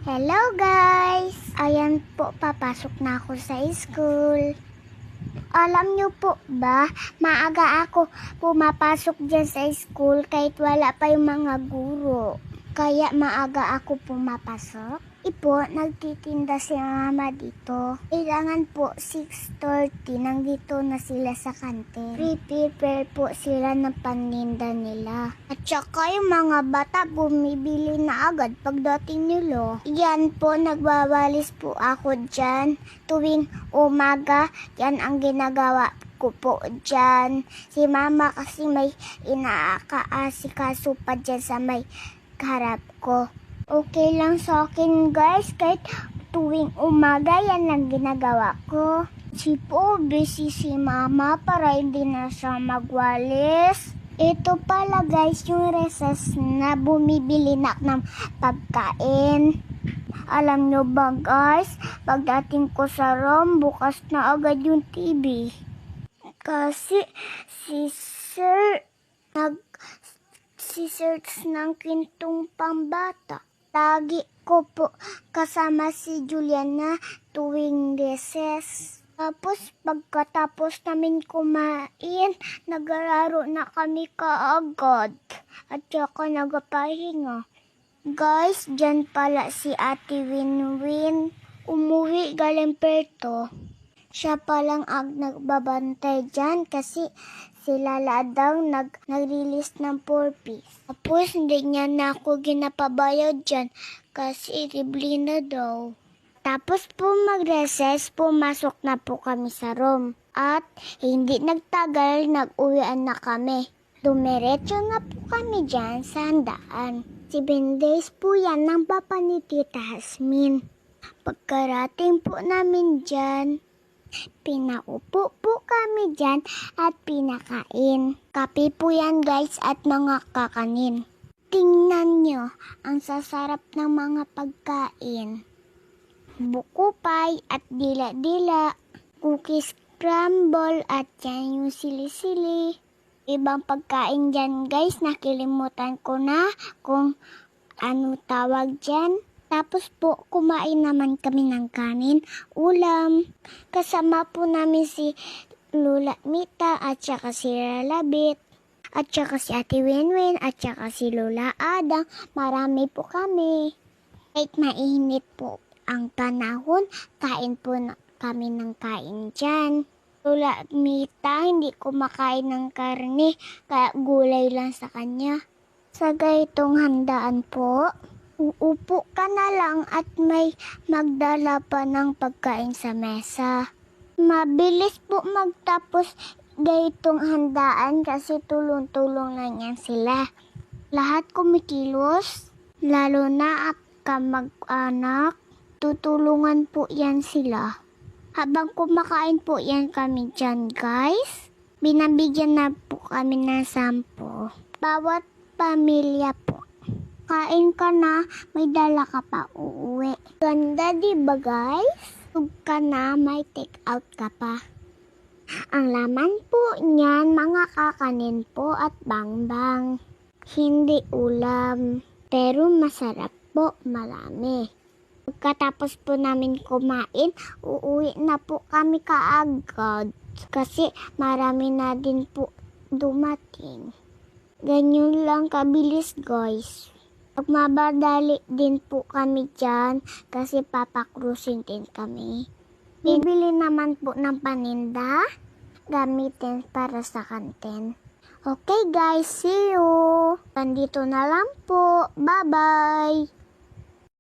Hello guys! Ayan po, papasok na ako sa school. Alam niyo po ba, maaga ako pumapasok dyan sa school kahit wala pa yung mga guro. Kaya maaga ako pumapasok. Nagtitinda si mama dito. Kailangan po 6:30, nandito na sila sa kantin. Prepare po sila ng paninda nila. At saka yung mga bata bumibili na agad pagdating nila. Yan po, nagwawalis po ako dyan. Tuwing umaga, yan ang ginagawa ko po dyan. Si mama kasi may inaakaasikaso pa dyan sa may harap ko. Okay lang sa akin guys, kahit tuwing umaga yan lang ginagawa ko. Busy si mama para hindi na siya magwalis. Ito pala guys yung recess na bumibili na ng pagkain. Alam nyo ba guys, pagdating ko sa room, bukas na agad yung TV. Kasi si sir search ng kintong pambata. Lagi ko po kasama si Juliana tuwing recess. Tapos pagkatapos namin kumain, naglaro na kami kaagad. At saka nagapahinga. Guys, dyan pala si Ate Winwin. Umuwi galing Perto. Siya palang nagbabantay dyan kasi si Lala daw nag-release ng 4-piece. Tapos hindi niya na ako ginapabayad dyan kasi libre na daw. Tapos po mag-recess, pumasok na po kami sa room. At hindi nagtagal, nag-uwian na kami. Dumiretso na po kami dyan sa handaan. 7 days po yan ng papa ni Tita Hasmin. Pagkarating po namin dyan, pinaupo po kami dyan at pinakain. Kape po yan guys at mga kakanin. Tingnan nyo, ang sasarap ng mga pagkain. Buko pie at dila-dila, cookies crumble at yan yung sili-sili. Ibang pagkain dyan guys, nakilimutan ko na kung ano tawag dyan. Tapos po, kumain naman kami ng kanin, ulam. Kasama po namin si Lola Mita at saka si Lalabit. At saka si Ate Winwin at saka si Lola Adang. Marami po kami. Kahit mainit po ang panahon, kain po kami ng kain dyan. Lola Mita, hindi kumakain ng karne, kaya gulay lang sa kanya. Sa ganitong handaan po, uupo ka na lang at may magdala pa ng pagkain sa mesa. Mabilis po magtapos ganitong handaan kasi tulong-tulong lang yan sila. Lahat kumikilos, lalo na at kamag-anak, tutulungan po yan sila. Habang kumakain po yan kami dyan guys, binabigyan na po kami ng 10. Bawat pamilya po. Kain ka na, may dala ka pa uuwi. Ganda diba guys? Tug ka na, may take out ka pa. Ang laman po niyan, mga kakanin po at bangbang. Hindi ulam, pero masarap po, marami. Pagkatapos po namin kumain, uuwi na po kami kaagad. Kasi marami na din po dumating. Ganyan lang kabilis guys. Magmabadali din po kami dyan kasi papakrusin din kami. Bibili naman po ng paninda, gamitin para sa kantin. Okay guys, see you! Nandito na lang po. Bye-bye!